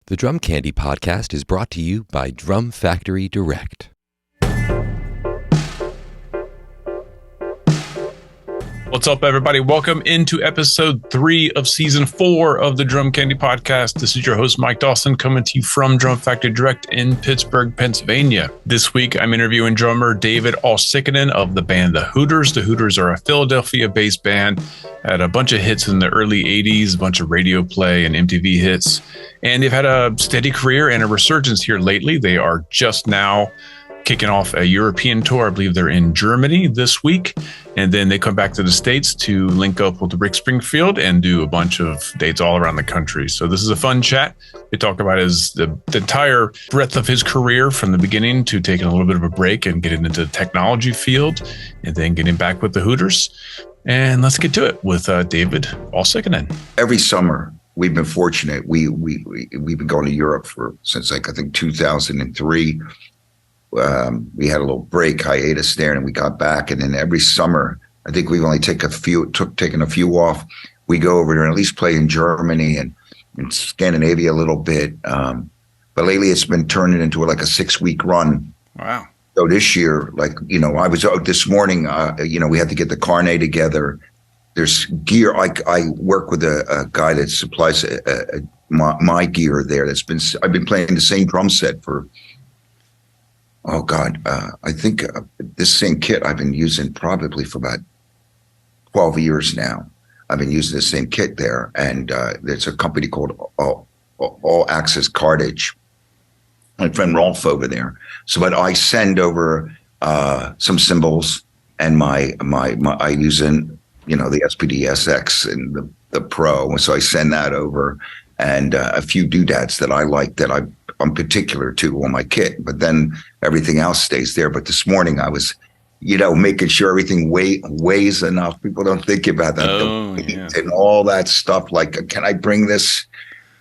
The Drum Candy Podcast is brought to you by Drum Factory Direct. What's up, everybody? Welcome into episode 3 of season 4 of the Drum Candy Podcast. This is your host, Mike Dawson, coming to you from Drum Factory Direct in Pittsburgh, Pennsylvania. This week, I'm interviewing drummer David Uosikkinen of the band The Hooters. The Hooters are a Philadelphia-based band, had a bunch of hits in the early 80s, a bunch of radio play and MTV hits, and they've had a steady career and a resurgence here lately. They are just now kicking off a European tour. I believe they're in Germany this week. And then they come back to the States to link up with Rick Springfield and do a bunch of dates all around the country. So this is a fun chat. We talk about the entire breadth of his career from the beginning to taking a little bit of a break and getting into the technology field and then getting back with the Hooters. And let's get to it with David Uosikkinen. Every summer, we've been fortunate. We've been going to Europe since I think 2003. We had a little break hiatus there, and we got back. And then every summer, I think we've only taken a few off. We go over there and at least play in Germany and in Scandinavia a little bit. But lately, it's been turning into like a 6-week run. Wow! So this year, I was out this morning. We had to get the carnet together. There's gear. I work with a guy that supplies my gear there. I've been playing the same drum set for. Oh God, I think this same kit I've been using probably for about 12 years now. I've been using the same kit there, and there's a company called All Access Cartage. My friend Rolf over there. So, but I send over some cymbals and my I use the SPD SX and the Pro, so I send that over, and a few doodads that I like that I'm particular to on my kit, but then everything else stays there. But this morning I was, making sure everything weighs enough. People don't think about that. And all that stuff. Like, can I bring this?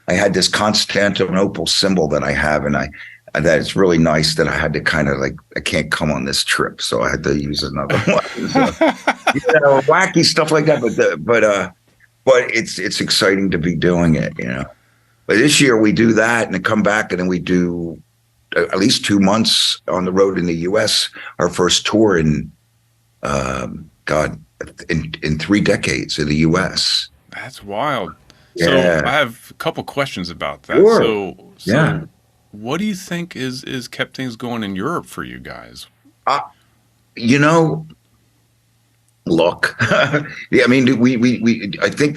I had this Constantinople cymbal that I have, and that it's really nice that I had to kind of I can't come on this trip, so I had to use another one. So, wacky stuff like that. But it's exciting to be doing it, But this year we do that and then come back, and then we do at least 2 months on the road in the U.S. Our first tour in 3 decades in the U.S. That's wild. Yeah. So I have a couple questions about that. Sure. So what do you think is kept things going in Europe for you guys? Look, yeah, I mean, I think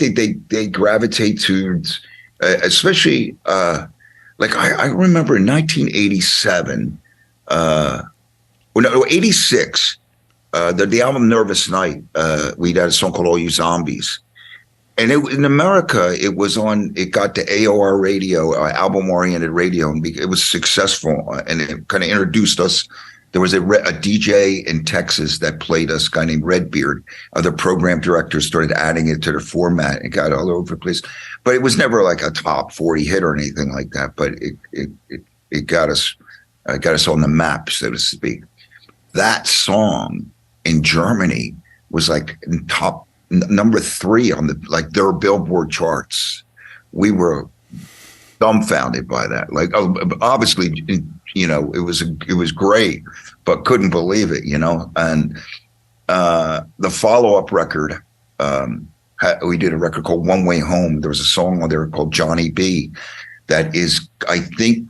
they gravitate towards. Especially, I remember in 1987, 86, the album Nervous Night, we had a song called All You Zombies. And in America, it got to AOR radio, album-oriented radio, and it was successful, and it kind of introduced us. There was a DJ in Texas that played us, a guy named Redbeard. Other program directors started adding it to their format. It got all over the place. But it was never like a top 40 hit or anything like that. But it got us on the map, so to speak. That song in Germany was like in top number 3 on their Billboard charts. We were dumbfounded by that. Obviously, it was great, but couldn't believe it, And the follow-up record, we did a record called One Way Home. There was a song on there called Johnny B. That is, I think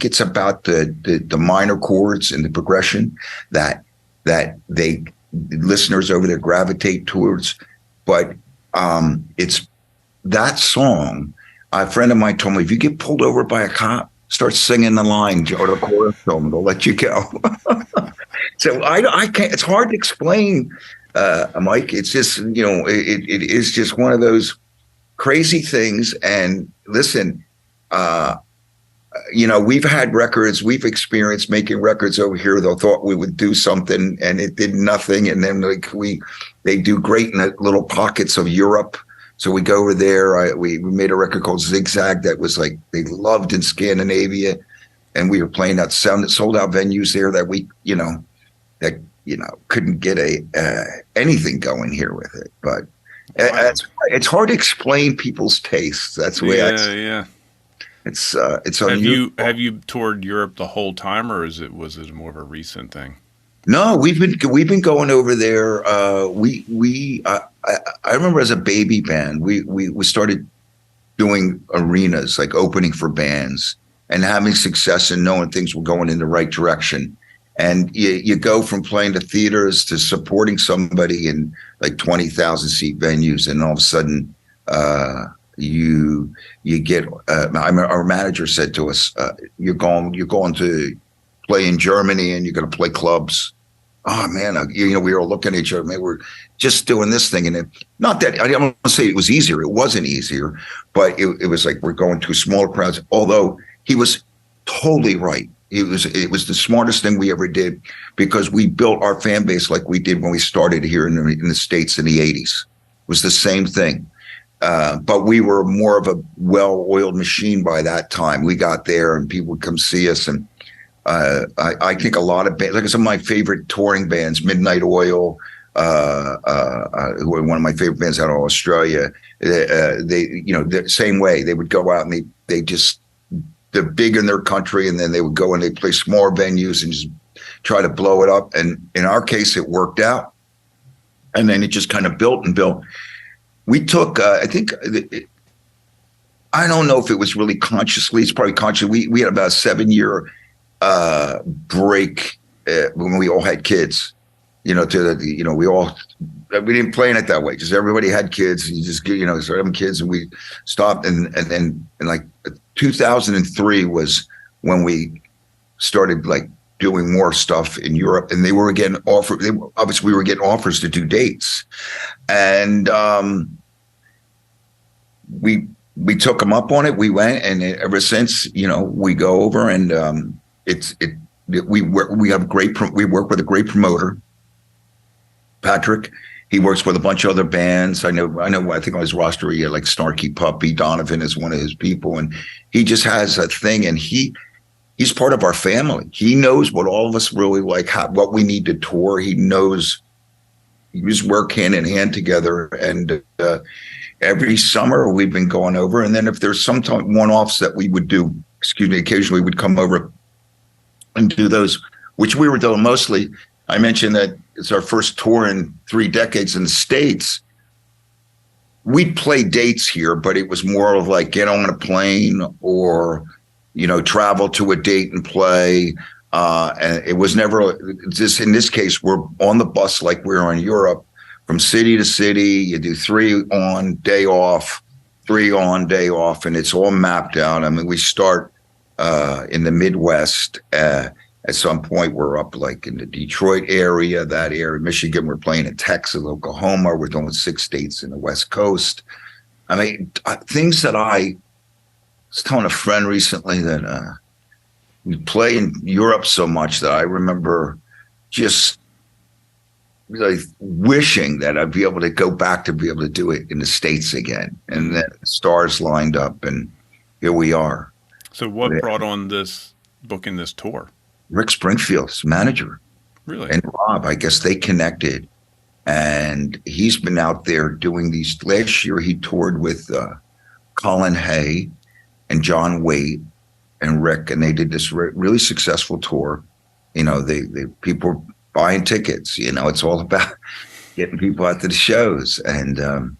it's about the minor chords and the progression that they listeners over there gravitate towards. But it's that song. A friend of mine told me, if you get pulled over by a cop, start singing the line or the chorus film, they'll let you go. So I can't. It's hard to explain, Mike. It's just it is just one of those crazy things. And listen, we've had records. We've experienced making records over here. They thought we would do something, and it did nothing. And then they do great in the little pockets of Europe. So we go over there. We made a record called Zigzag that was they loved in Scandinavia, and we were playing at sold out venues there that we couldn't get anything going here with it. But it's hard to explain people's tastes. That's the way I see it. It's Have unusual. you toured Europe the whole time, or was it more of a recent thing? No, we've been going over there. I remember as a baby band, we started doing arenas, like opening for bands and having success and knowing things were going in the right direction. And you go from playing to theaters to supporting somebody in like 20,000 seat venues, and all of a sudden, you get. Our manager said to us, "You're going to play in Germany, and you're going to play clubs." Oh man, we were looking at each other. Man, we're just doing this thing, and not that I don't want to say it was easier. It wasn't easier, but it was like we're going to smaller crowds. Although he was totally right. It was the smartest thing we ever did, because we built our fan base like we did when we started here in the States in the 80s. It was the same thing. But we were more of a well-oiled machine by that time. We got there and people would come see us. And I think a lot of bands, like some of my favorite touring bands, Midnight Oil, who are one of my favorite bands out of Australia, the same way. They would go out and they're big in their country, and then they would go and they play smaller venues and just try to blow it up. And in our case, it worked out. And then it just kind of built and built. We took, I don't know if it was really consciously, it's probably conscious. We had about a 7-year break when we all had kids, we didn't plan it that way. Just everybody had kids. You just, started having kids, and we stopped. And then in like 2003 was when we started like doing more stuff in Europe, and they were getting offered. Obviously, we were getting offers to do dates, and we took them up on it. We went, and ever since, we go over, and we work with a great promoter, Patrick. He works with a bunch of other bands. I think on his roster he had like Snarky Puppy. Donovan is one of his people, and he just has a thing, and he's part of our family. He knows what all of us really like, what we need to tour. He knows. We just work hand in hand together, and every summer we've been going over. And then if there's some one-offs that we would do, occasionally we'd come over and do those, which we were doing mostly. I mentioned that it's our first tour in 3 decades in the States. We'd play dates here, but it was more of like get on a plane or, travel to a date and play. And it was never just, in this case, we're on the bus like we're in Europe, from city to city. You do 3 on, day off, 3 on, day off, and it's all mapped out. I mean, we start in the Midwest. At some point, we're up like in the Detroit area, that area, Michigan. We're playing in Texas, Oklahoma. We're doing 6 states in the West Coast. I mean, things that I was telling a friend recently that we play in Europe so much that I remember just really wishing that I'd be able to go back to be able to do it in the States again. And then the stars lined up, and here we are. So what brought on booking this tour? Rick Springfield's manager. Really? And Rob, I guess they connected. And he's been out there doing these. Last year, he toured with Colin Hay and John Waite and Rick, and they did this really successful tour. They people were buying tickets. It's all about getting people out to the shows. And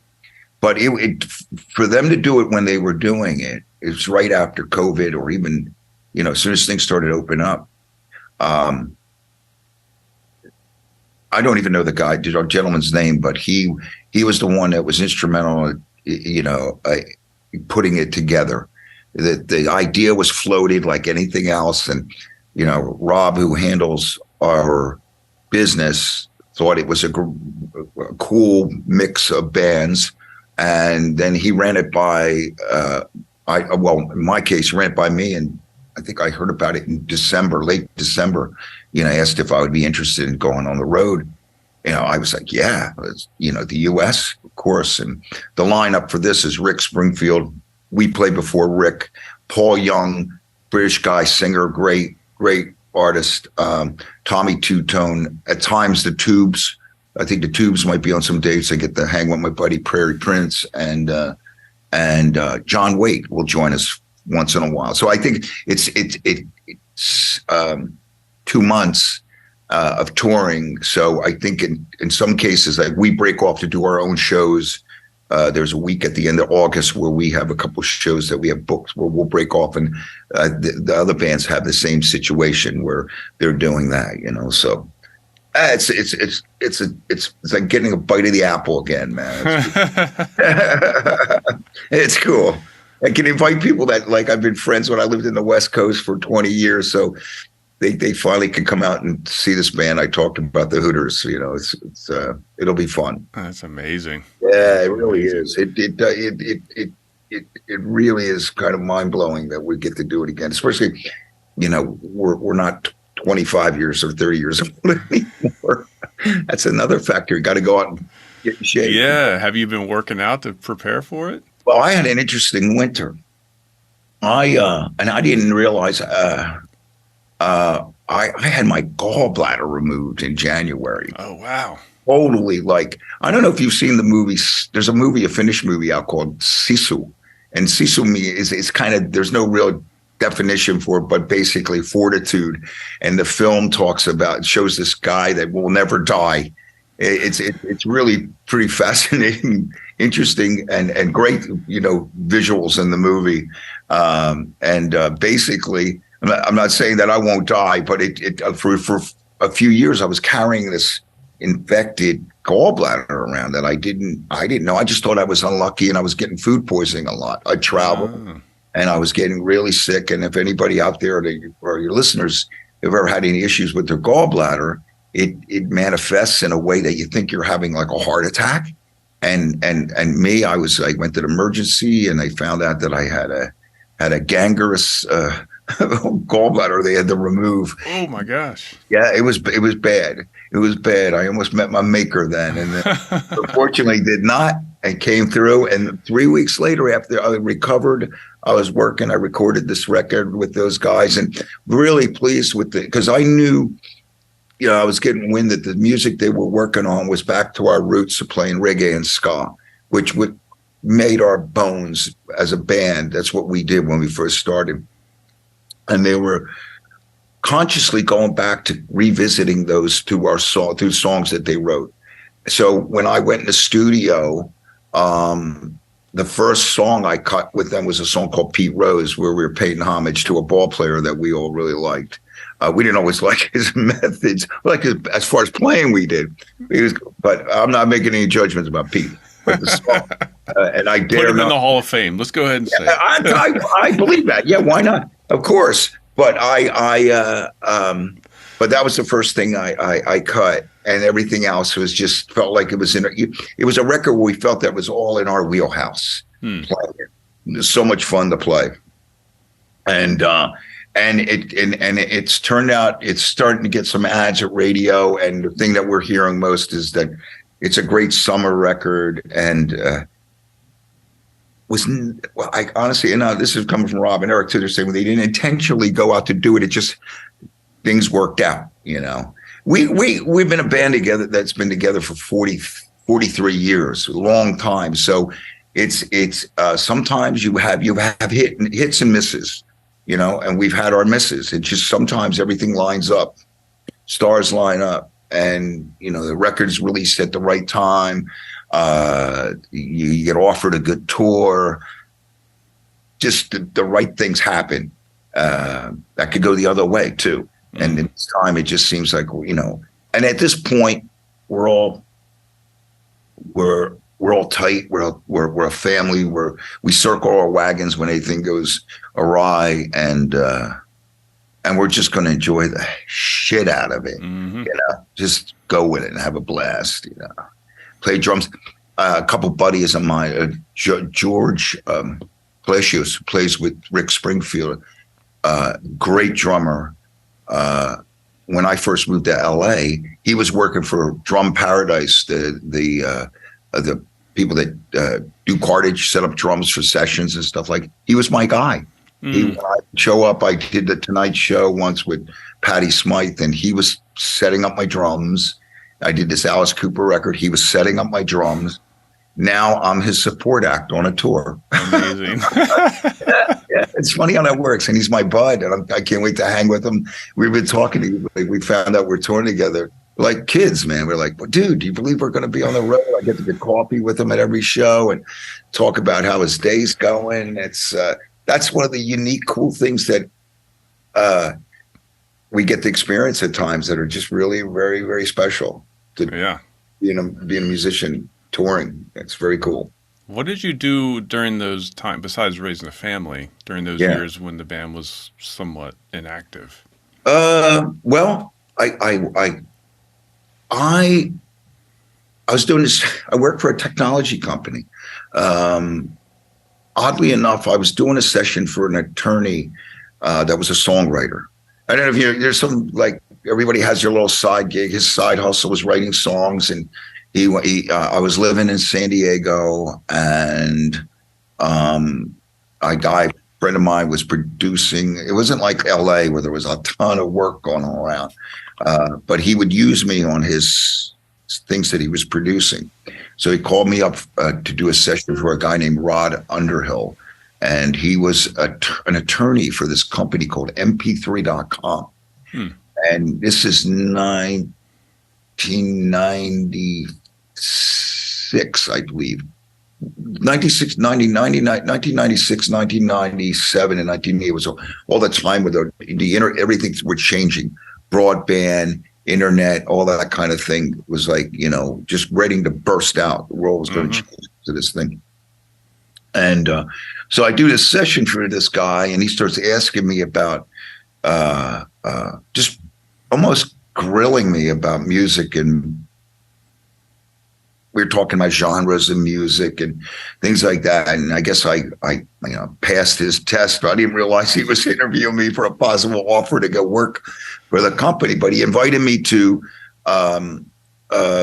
but it for them to do it when they were doing it, it was right after COVID, or even as soon as things started to open up. I don't even know the gentleman's name, but he was the one that was instrumental, putting it together. The idea was floated like anything else, and Rob, who handles our business, thought it was a cool mix of bands, and then he ran it by in my case, ran it by me, and I think I heard about it in late December. Asked if I would be interested in going on the road. I was like, yeah, the U.S., of course. And the lineup for this is Rick Springfield. We played before Rick. Paul Young, British guy, singer, great artist. Tommy Two-Tone. At times, the Tubes. I think the Tubes might be on some dates. I get to hang with my buddy Prairie Prince, and John Waite will join us once in a while. So I think it's 2 months of touring. So I think in some cases, like we break off to do our own shows. There's a week at the end of August where we have a couple shows that we have booked where we'll break off, and the other bands have the same situation where they're doing that, So it's like getting a bite of the apple again, man. It's cool. I can invite people that, like, I've been friends when I lived in the West Coast for 20 years, so they finally can come out and see this band I talked about, the Hooters. It'll be fun. That's amazing. Yeah, it really is. It really is kind of mind blowing that we get to do it again. Especially, we're not 25 years or 30 years old anymore. That's another factor. You got to go out and get in shape. Yeah. Have you been working out to prepare for it? Well, I had an interesting winter. I didn't realize. I had my gallbladder removed in January. Oh, wow. Totally. Like, I don't know if you've seen the movies. There's a Finnish movie out called Sisu. And Sisu is kind of, there's no real definition for it, but basically fortitude. And the film shows this guy that will never die. It's really pretty fascinating, interesting, and great, visuals in the movie. Basically, I'm not saying that I won't die, but for a few years I was carrying this infected gallbladder around that I didn't know. I just thought I was unlucky, and I was getting food poisoning a lot. I traveled, and I was getting really sick. And if anybody out there or your listeners have ever had any issues with their gallbladder, it manifests in a way that you think you're having like a heart attack. And me, I went to the emergency, and they found out that I had a gangrenous gallbladder they had to remove. Oh my gosh. Yeah, it was bad. It was bad. I almost met my maker then, and then unfortunately did not, and came through. And 3 weeks later, after I recovered, I was working. I recorded this record with those guys, and really pleased with it, because I knew, I was getting wind that the music they were working on was back to our roots of playing reggae and ska, which made our bones as a band. That's what we did when we first started. And they were consciously going back to revisiting those through songs that they wrote. So when I went in the studio, the first song I cut with them was a song called Pete Rose, where we were paying homage to a ball player that we all really liked. We didn't always like his methods, as far as playing we did. But I'm not making any judgments about Pete. But the song, and I dare put him not, in the Hall of Fame. Let's go ahead and say it. I believe that. Yeah, why not? Of course. But but that was the first thing I cut, and everything else felt like it was it was a record where we felt that was all in our wheelhouse. Playing it. It was so much fun to play, and it's turned out it's starting to get some ads at radio, and the thing that we're hearing most is that it's a great summer record, and I honestly, this is coming from Rob and Eric too. They're saying they didn't intentionally go out to do it. It just, things worked out, We've been a band together that's been together for 43 years, a long time. So it's sometimes you have hits and misses, and we've had our misses. It's just sometimes everything lines up, stars line up, and the record's released at the right time. You get offered a good tour, just the right things happen. That could go the other way too. And in this time, it just seems like, and at this point, we're all tight. We're a family. We circle our wagons when anything goes awry, and we're just going to enjoy the shit out of it. Just go with it and have a blast. Play drums. A couple buddies of mine, George Palacios, who plays with Rick Springfield, great drummer. When I first moved to LA, he was working for Drum Paradise, the people that do cartage, set up drums for sessions and stuff like. He was my guy. When I show up, I did the Tonight Show once with Patti Smythe, and he was setting up my drums. I did this Alice Cooper record. He was setting up my drums. Now I'm his support act on a tour. Amazing. It's funny how that works. And he's my bud, and I can't wait to hang with him. We've been talking. We found out we're touring together like kids, man. We're like, well, dude, do you believe we're going to be on the road? I get to get coffee with him at every show and talk about how his day's going. That's one of the unique, cool things that we get to experience at times that are just really very, very special. Being a musician touring, it's very cool. What did you do during those times, besides raising a family, during those years when the band was somewhat inactive? Well, I was doing this. I worked for a technology company. Oddly enough, I was doing a session for an attorney that was a songwriter. I don't know if there's some, like, everybody has their little side gig. His side hustle was writing songs, and I was living in San Diego, and a friend of mine was producing. It wasn't like LA where there was a ton of work going around, but he would use me on his things that he was producing. So he called me up to do a session for a guy named Rod Underhill, and he was an attorney for this company called mp3.com. And this is 1996, I believe. 1996, 1997, and 1998 was all the time with everything was changing. Broadband, internet, all that kind of thing was like, just ready to burst out. The world was going to change to this thing. And so I do this session for this guy, and he starts asking me about just almost grilling me about music, and we were talking about genres of music and things like that. And I guess I passed his test, but I didn't realize he was interviewing me for a possible offer to go work for the company. But he invited me to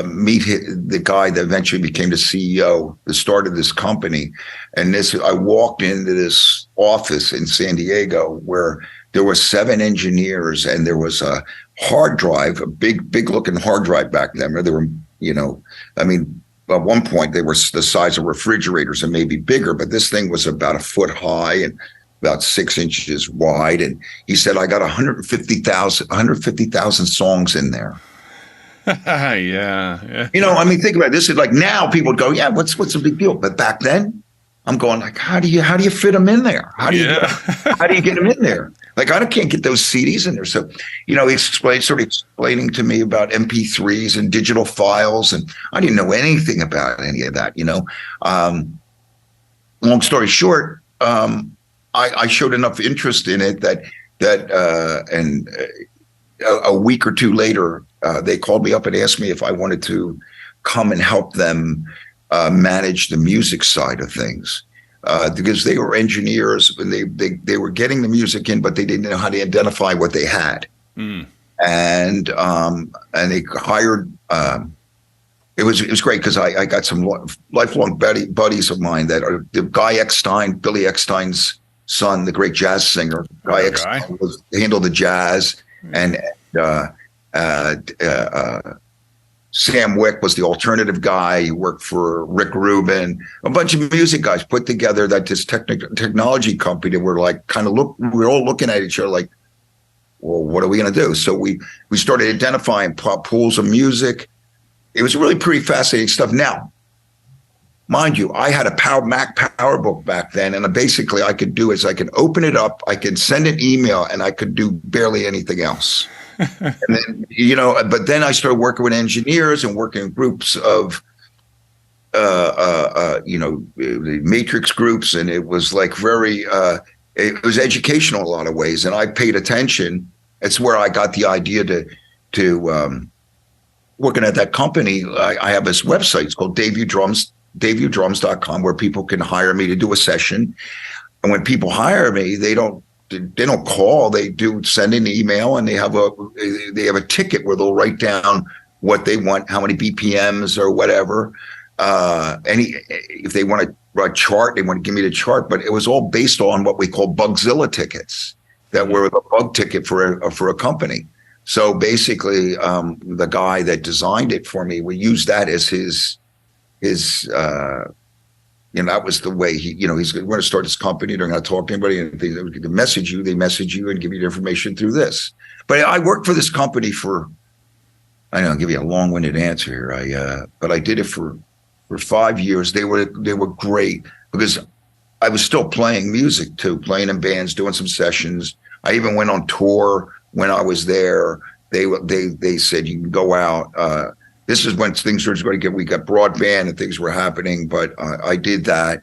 meet the guy that eventually became the CEO, that started this company. And I walked into this office in San Diego where there were 7 engineers, and there was a hard drive, a big looking hard drive back then. Where there were, at one point they were the size of refrigerators and maybe bigger, but this thing was about a foot high and about 6 inches wide. And he said, I got 150,000 songs in there. Yeah. Think about it. This is like, now people would go, yeah, what's the big deal? But back then, I'm going like, how do you fit them in there? How do you get them in there? Like, I can't get those CDs in there. So, he started explaining to me about MP3s and digital files, and I didn't know anything about any of that. Long story short, I showed enough interest in it that a week or two later, they called me up and asked me if I wanted to come and help them manage the music side of things, because they were engineers and they were getting the music in, but they didn't know how to identify what they had. And they hired. It was great because I got some lifelong buddies of mine that are Guy Eckstein, Billy Eckstein's son, the great jazz singer. Guy Eckstein handled the jazz, and Sam Wick was the alternative guy. He worked for Rick Rubin, a bunch of music guys put together this technology company. We're like, we're all looking at each other like, well, what are we going to do? So we started identifying pools of music. It was really pretty fascinating stuff. Now, mind you, I had a Mac PowerBook back then, and basically I could do is I could open it up, I could send an email, and I could do barely anything else. And then, but then I started working with engineers and working in groups of, matrix groups. And it was like it was educational in a lot of ways. And I paid attention. It's where I got the idea to working at that company. I have this website. It's called DaveUDrums.com, where people can hire me to do a session. And when people hire me, they don't call. They do send an email, and they have a ticket where they'll write down what they want, how many BPMs or whatever. If they want a chart, they want to give me the chart. But it was all based on what we call Bugzilla tickets that were the bug ticket for a company. So basically, the guy that designed it for me, we used that as his that was the way he's going to start this company. They're going to talk to anybody, and they message you and give you the information through this. But I worked for this company for, I know I'll give you a long-winded answer here. But I did it for 5 years. They were great because I was still playing music too, playing in bands, doing some sessions. I even went on tour when I was there. They said you can go out. This is when things were going to we got broadband and things were happening. But I did that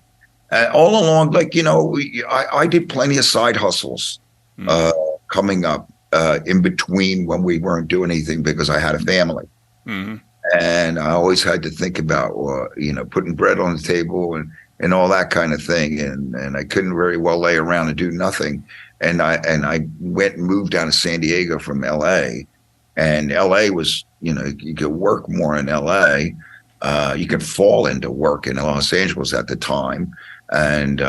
all along. Like I did plenty of side hustles coming up in between when we weren't doing anything because I had a family. Mm-hmm. And I always had to think about, putting bread on the table and all that kind of thing. And I couldn't very well lay around and do nothing. And I went and moved down to San Diego from LA. And LA was, you could work more in LA. You could fall into work in Los Angeles at the time. And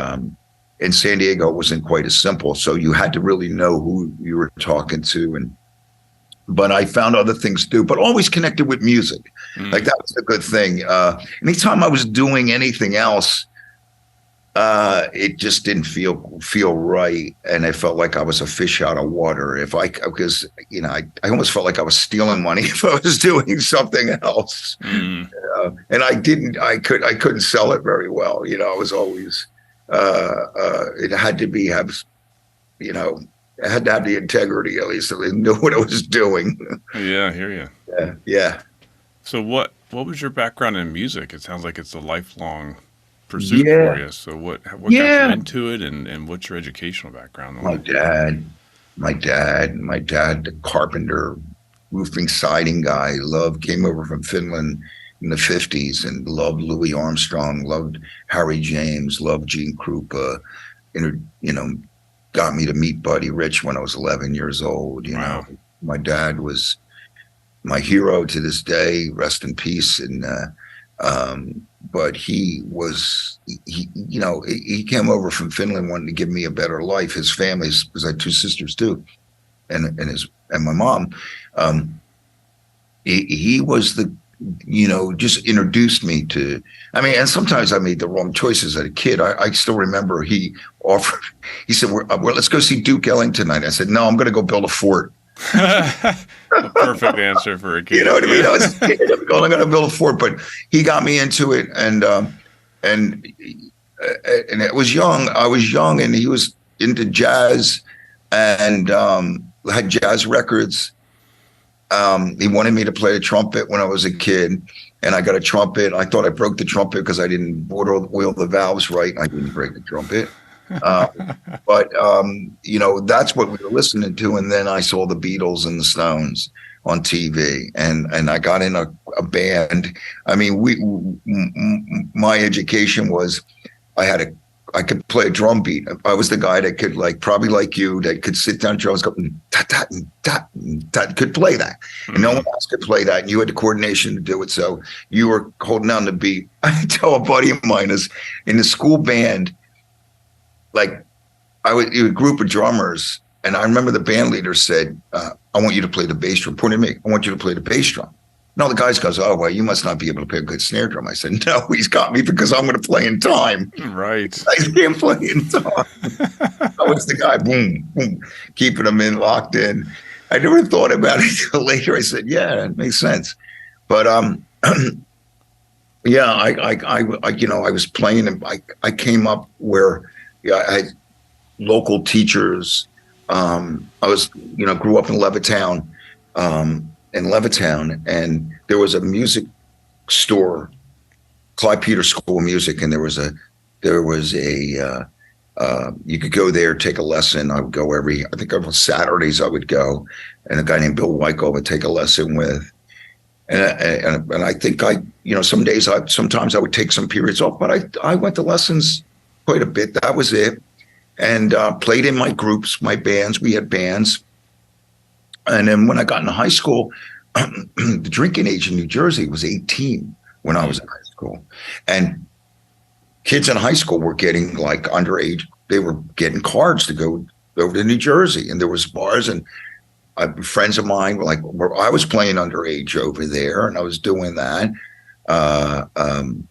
in San Diego, it wasn't quite as simple. So you had to really know who you were talking to. But I found other things to do, but always connected with music. Like that was a good thing. Anytime I was doing anything else, it just didn't feel right, and I felt like I was a fish out of water. Because I almost felt like I was stealing money if I was doing something else. And I couldn't sell it very well. I was always it had to I had to have the integrity, at least, so they knew what I was doing. Yeah, I hear you. Yeah. So what was your background in music? It sounds like it's a lifelong pursuit for you. So what got you into it, and what's your educational background? My dad, the carpenter, roofing siding guy, came over from Finland in the 50s and loved Louis Armstrong, loved Harry James, loved Gene Krupa, got me to meet Buddy Rich when I was 11 years old. Wow. My dad was my hero to this day, rest in peace. And, but he came over from Finland wanting to give me a better life. His family, because I had two sisters too, and my mom, he was just introduced me to, and sometimes I made the wrong choices as a kid. I still remember he said, let's go see Duke Ellington tonight. I said, no, I'm going to go build a fort. A perfect answer for a kid. You know what I mean? I was a kid. I'm going to build a fort, but he got me into it. And it was young. I was young, and he was into jazz and had jazz records. He wanted me to play the trumpet when I was a kid, and I got a trumpet. I thought I broke the trumpet because I didn't oil the valves right. I didn't break the trumpet. But that's what we were listening to. And then I saw the Beatles and the Stones on TV, and I got in a band. My education was I could play a drum beat. I was the guy that could, probably like you, that could sit down drums, go that could play that. And no one else could play that. And you had the coordination to do it. So you were holding down the beat. I tell a buddy of mine is in the school band, a group of drummers. And I remember the band leader said, I want you to play the bass drum. Pointed at me. I want you to play the bass drum. And all the guys goes, oh, well, you must not be able to play a good snare drum. I said, no, he's got me because I'm going to play in time. Right. I can't play in time. I was the guy, boom, boom, keeping them locked in. I never thought about it until later. I said, yeah, that makes sense. But I was playing, and I came up where I had local teachers. I was, grew up in Levittown. And there was a music store, Clyde Peters School of Music, and there was a you could go there, take a lesson. I would go I think on Saturdays I would go, and a guy named Bill Wyko would take a lesson with. And I think sometimes I would take some periods off, but I went to lessons quite a bit. That was it. And played in my groups, my bands. We had bands. And then when I got into high school, the drinking age in New Jersey was 18 when I was in high school. And kids in high school were getting underage. They were getting cards to go over to New Jersey. And there was bars, and friends of mine were I was playing underage over there, and I was doing that. And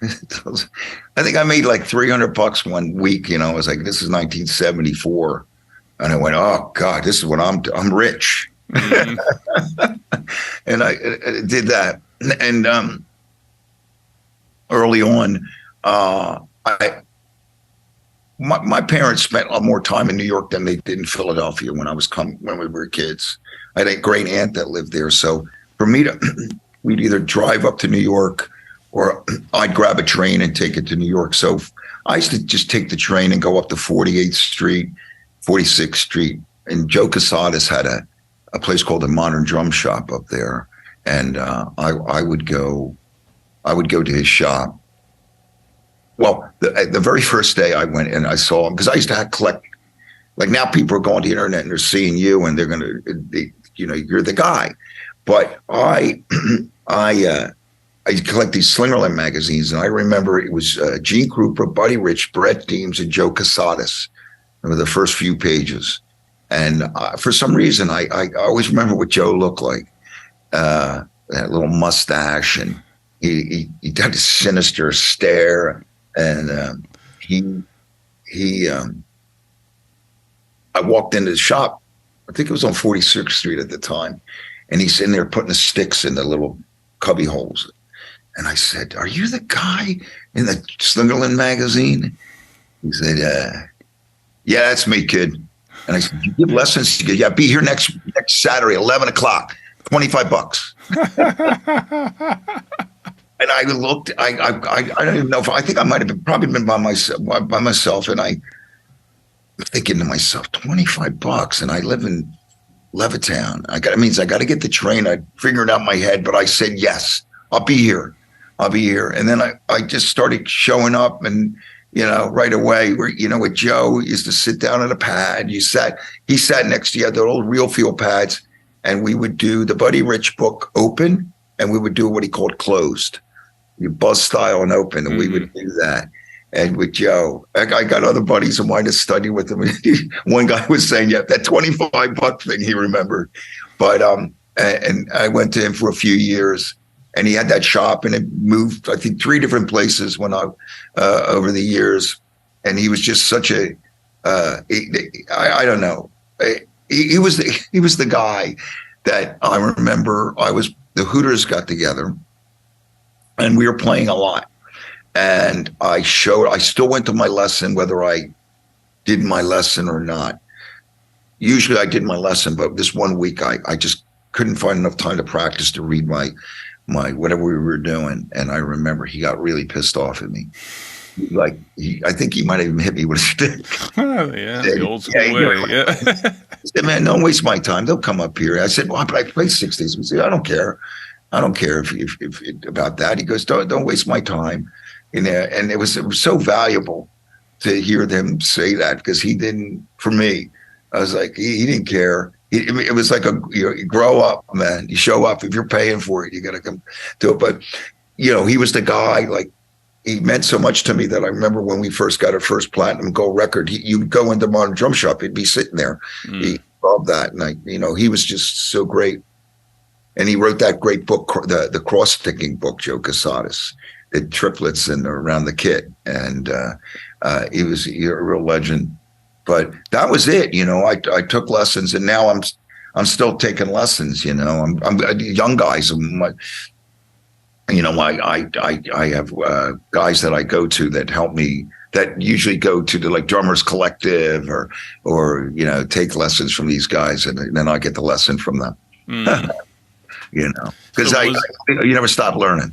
I think I made like $300 one week. I was like, this is 1974. And I went, oh God, this is what I'm rich. Mm-hmm. And I did that. And early on, my parents spent a lot more time in New York than they did in Philadelphia when we were kids. I had a great aunt that lived there. So for me we'd either drive up to New York or I'd grab a train and take it to New York. So I used to just take the train and go up to 48th Street, 46th Street. And Joe Casadas had a place called the Modern Drum Shop up there. And I would go to his shop. Well, the very first day I went and I saw him, because I used to collect, like now people are going to the internet and they're seeing you and they're going to, you're the guy. But I collect these Slingerland magazines, and I remember it was Gene Krupa, Buddy Rich, Brett Deems, and Joe Casadas. They were the first few pages. And for some reason, I always remember what Joe looked like. That little mustache, and he had a sinister stare. And I walked into the shop. I think it was on 46th Street at the time. And he's sitting there putting the sticks in the little cubby holes. And I said, are you the guy in the Slingerland magazine? He said, yeah, that's me, kid. And I said, you give lessons? He goes, yeah, be here next Saturday, 11 o'clock, $25. And I looked, I don't even know if, I think I might have probably been by myself. And I'm thinking to myself, $25, and I live in Levittown. I got to get the train. I figured out in my head, but I said, yes, I'll be here. And then I just started showing up, and, right away, with Joe used to sit down at a pad. He sat next to you, the old real feel pads, and we would do the Buddy Rich book open, and we would do what he called closed. You buzz style and open, and we would do that. And with Joe, I got other buddies of mine to study with him. One guy was saying, yeah, that $25 thing he remembered. But and I went to him for a few years, and he had that shop, and it moved, I think, 3 different places when over the years. And he was just such a, I don't know. He was the guy that I remember. The Hooters got together, and we were playing a lot. And I still went to my lesson, whether I did my lesson or not. Usually I did my lesson, but this one week I just couldn't find enough time to practice to read my whatever we were doing. And I remember he got really pissed off at me. I think he might have even hit me with a stick. Yeah, the old school way. Yeah. He said, man, don't waste my time. They'll come up here. I said, well, but I play 60s. He said, I don't care. I don't care if about that. He goes, don't waste my time. And it was so valuable to hear them say that, because he didn't, for me, I was like, he didn't care. It was like you grow up, man. You show up. If you're paying for it, you got to come do it. But, he was the guy, like, he meant so much to me that I remember when we first got our first platinum gold record, you'd go into Modern Drum Shop, he'd be sitting there. He loved that. And he was just so great. And he wrote that great book, the cross-sticking book, Joe Casadas, the triplets and around the kit. And he was a real legend. But that was it. I took lessons, and now I'm still taking lessons. I'm young guys. I have guys that I go to that help me, that usually go to the like Drummers Collective or take lessons from these guys, and then I get the lesson from them. Because you never stop learning.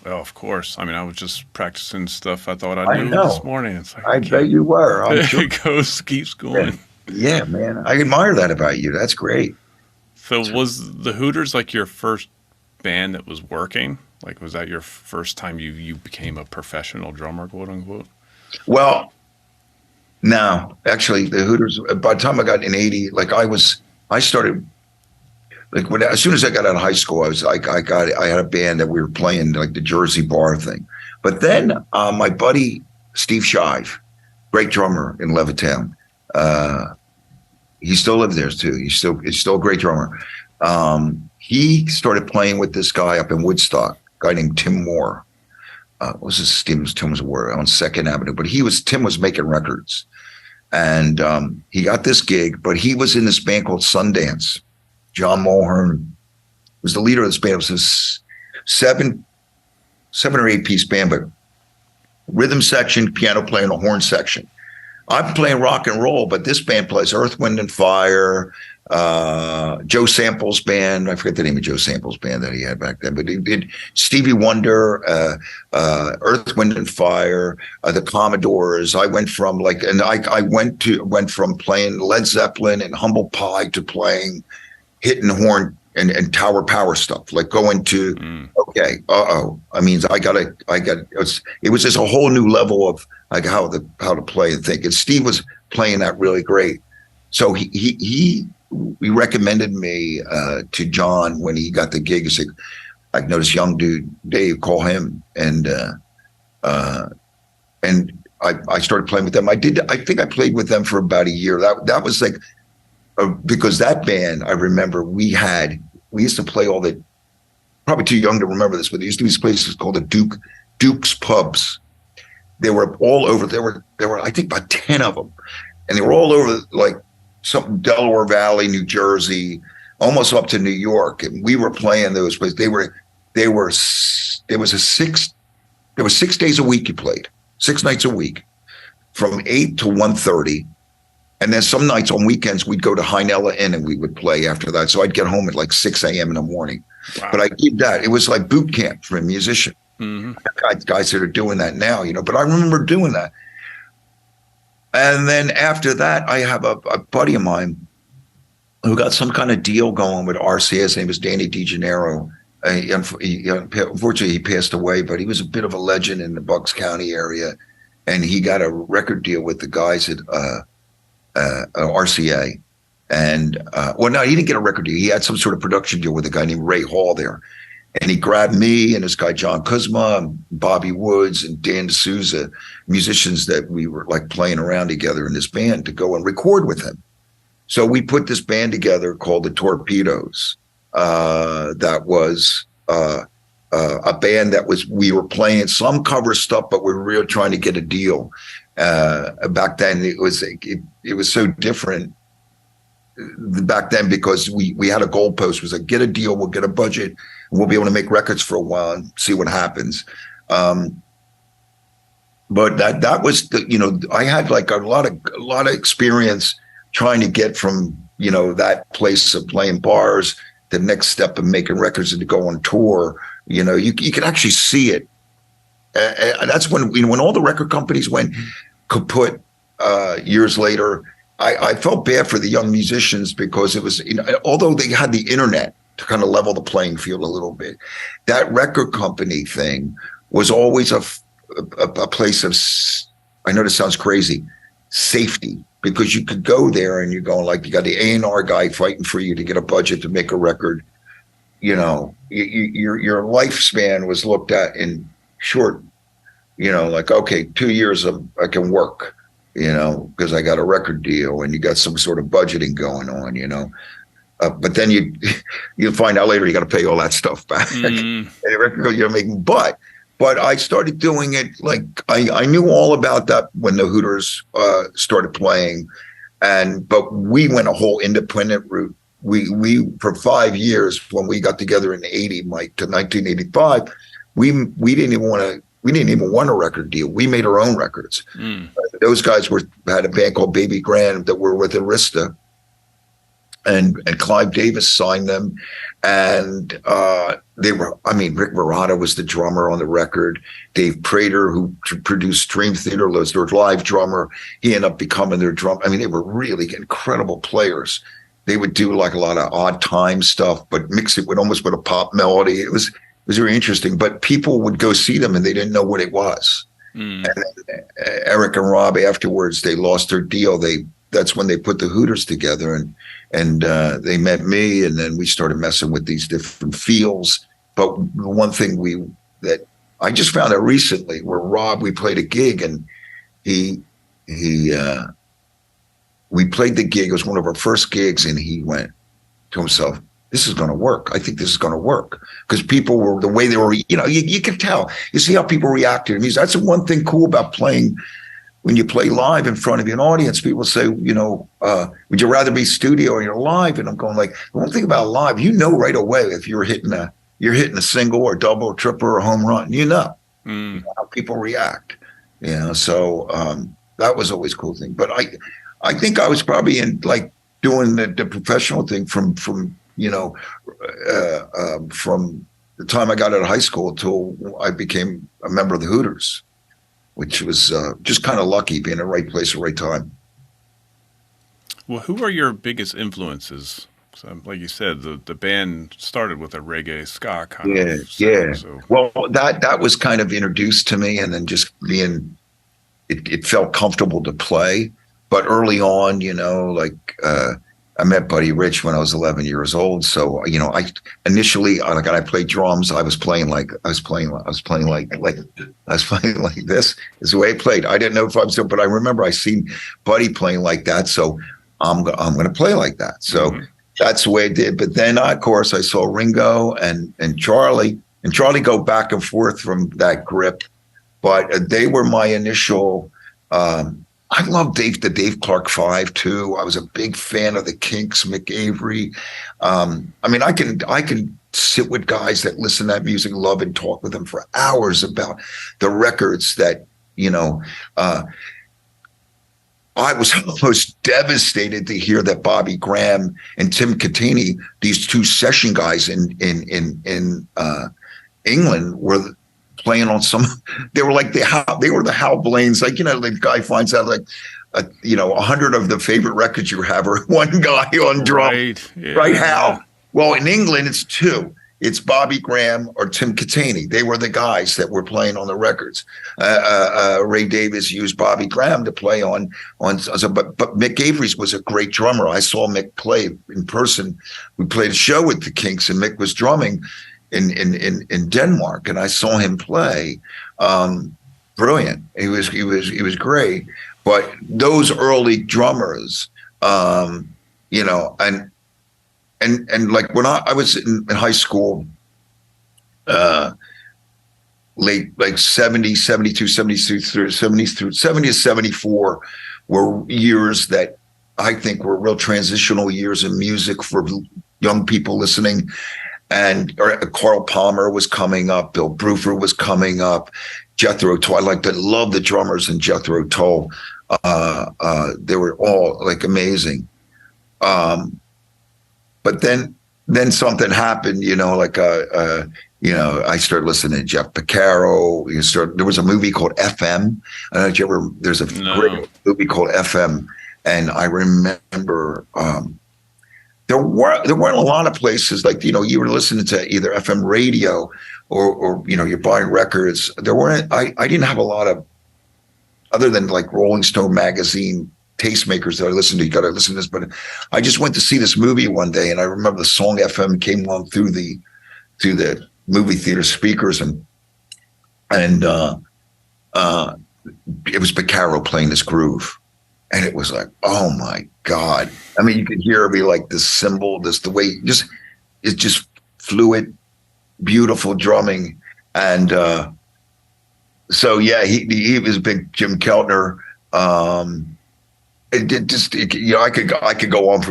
Well, of course. I mean, I was just practicing stuff I thought I knew this morning. It's like, I bet you were. I'm sure. It keeps going. Yeah, man. I admire that about you. That's great. So was the Hooters like your first band that was working? Like, was that your first time you became a professional drummer, quote unquote? Well, no. Actually, the Hooters, by the time I got in 80, I started, like, as soon as I got out of high school, I had a band that we were playing, like the Jersey Bar thing. But then my buddy Steve Shive, great drummer in Levittown, he still lives there too. He's still a great drummer. He started playing with this guy up in Woodstock, a guy named Tim Moore, what was his Tim's word on Second Avenue, but Tim was making records, and he got this gig, but he was in this band called Sundance. John Mulhern was the leader of this band. It was this seven or eight piece band, but rhythm section, piano playing, a horn section. I'm playing rock and roll, but this band plays Earth, Wind and Fire, Joe Sample's band. I forget the name of Joe Sample's band that he had back then, but he did Stevie Wonder, Earth, Wind and Fire, the Commodores. I went from I went from playing Led Zeppelin and Humble Pie to playing hitting horn and tower power stuff, like going to, okay, I mean, it was just a whole new level of like how to play and think. And Steve was playing that really great. So he recommended me to John when he got the gig. He said, I know this young dude, Dave, call him. And I started playing with them. I think I played with them for about a year. That was like, because that band, I remember we used to play all the, probably too young to remember this, but there used to be these places called the Duke's Pubs. They were all over. There were I think about 10 of them, and they were all over like some Delaware Valley, New Jersey, almost up to New York. And we were playing those places. There was 6 days a week you played, 6 nights a week, from 8 to 1:30. And then some nights on weekends, we'd go to Heinella Inn and we would play after that. So I'd get home at like 6 a.m. in the morning. Wow. But I did that. It was like boot camp for a musician. Mm-hmm. Guys that are doing that now, but I remember doing that. And then after that, I have a buddy of mine who got some kind of deal going with RCA. His name was Danny DeGennaro. Unfortunately, he passed away, but he was a bit of a legend in the Bucks County area. And he got a record deal with the guys at RCA. And no, he didn't get a record deal. He had some sort of production deal with a guy named Ray Hall there. And he grabbed me and this guy John Kuzma, and Bobby Woods, and Dan D'Souza, musicians that we were like playing around together in this band, to go and record with him. So we put this band together called the Torpedoes. That was a band we were playing some cover stuff, but we were really trying to get a deal. Back then it was so different back then, because we had a goalpost. It was like, get a deal, we'll get a budget, and we'll be able to make records for a while and see what happens. But that was I had like a lot of experience trying to get from that place of playing bars, the next step of making records, and to go on tour. You could actually see it. And that's when all the record companies went kaput years later. I felt bad for the young musicians, because it was, although they had the internet to kind of level the playing field a little bit, that record company thing was always a place of, I know this sounds crazy, safety, because you could go there and you're going like, you got the A&R guy fighting for you to get a budget to make a record. Your lifespan was looked at in short, like, okay, 2 years I can work, because I got a record deal, and you got some sort of budgeting going on, but then you find out later you got to pay all that stuff back. But I started doing it, like I knew all about that when the Hooters started playing, but we went a whole independent route. We for 5 years, when we got together in '80, Mike, to 1985, we didn't even want a record deal. We made our own records. Those guys had a band called Baby Grand that were with Arista, and Clive Davis signed them, and Rick Verrata was the drummer on the record. Dave Prater, who produced Dream Theater, was their live drummer. He ended up becoming their drummer. They were really incredible players. They would do like a lot of odd time stuff, but mix it with a pop melody. It was very interesting, but people would go see them and they didn't know what it was. And then Eric and Rob, afterwards, they lost their deal. That's when they put the Hooters together, and they met me, and then we started messing with these different feels. But the one thing that I just found out recently, where Rob, we played a gig, and we played the gig. It was one of our first gigs, and he went to himself, this is going to work. I think this is going to work, because people were the way they were. You could tell. You see how people reacted to music. That's the one thing cool about playing. When you play live in front of an audience, people say, would you rather be studio or you're live? And I'm going like, the one thing about live, right away if you're hitting a single or double or triple or a home run, you know how people react. So that was always a cool thing. But I think I was probably in like doing the professional thing from the time I got out of high school till I became a member of the Hooters, which was just kind of lucky, being in the right place at the right time. Well, who are your biggest influences? So, like you said, the band started with a reggae ska kind of sound, So. Well, that was kind of introduced to me, and then just being, it felt comfortable to play. But early on, I met Buddy Rich when I was 11 years old. So, I initially, like, I played drums. I was playing like this is the way I played. I didn't know if I was doing, but I remember I seen Buddy playing like that. So I'm going to play like that. So that's the way I did. But then, of course, I saw Ringo and Charlie go back and forth from that grip. But they were my initial, I love the Dave Clark Five too. I was a big fan of the Kinks, Mick Avery. I can sit with guys that listen to that music, love, and talk with them for hours about the records that, I was almost devastated to hear that Bobby Graham and Tim Catini, these two session guys in England, were playing on some. They were like the Hal Blaines. Like, the guy finds out like 100 of the favorite records you have are one guy on drum, right? Hal. Well, in England, it's two. It's Bobby Graham or Tim Catini. They were the guys that were playing on the records. Ray Davies used Bobby Graham to play on. But Mick Avery was a great drummer. I saw Mick play in person. We played a show with the Kinks, and Mick was drumming in Denmark, and I saw him play. Brilliant. He was great. But those early drummers, and like when I was in high school, late like 70, 72, 73, 70 through 70 to 74 were years that I think were real transitional years in music for young people listening. And Carl Palmer was coming up, Bill Bruford was coming up, Jethro Tull. I love the drummers in Jethro Tull. They were all like amazing. But then something happened, I started listening to Jeff Porcaro. There was a movie called FM. I don't know if you ever, there's a great movie called FM. And I remember, there weren't a lot of places like, you were listening to either FM radio or you're buying records. I didn't have a lot of, other than like Rolling Stone magazine tastemakers that I listened to. You got to listen to this, but I just went to see this movie one day, and I remember the song FM came on through the movie theater speakers, and it was Porcaro playing this groove, and it was like, oh my God! I mean, you could hear it be like this cymbal, the way it's just fluid, beautiful drumming, and so yeah, he was a big Jim Keltner. I could go on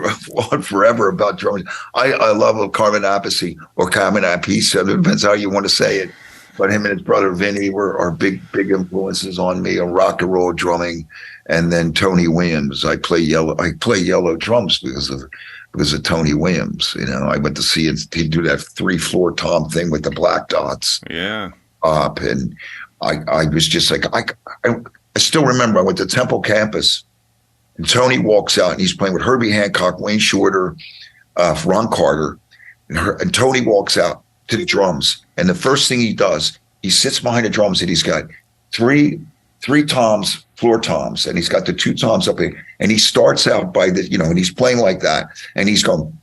forever about drumming. I love Carmen Appice or Carmen Appice. It depends how you want to say it. But him and his brother Vinny are big influences on me on rock and roll drumming. And then Tony Williams. I play yellow drums because of Tony Williams. I went to see it. He'd do that 3-floor tom thing with the black dots. Yeah. And I was just like, I still remember I went to Temple campus. And Tony walks out, and he's playing with Herbie Hancock, Wayne Shorter, Ron Carter. And Tony walks out to the drums. And the first thing he does, he sits behind the drums, and he's got three toms, floor toms, and he's got the 2 toms up here. And he starts out by and he's playing like that. And he's going,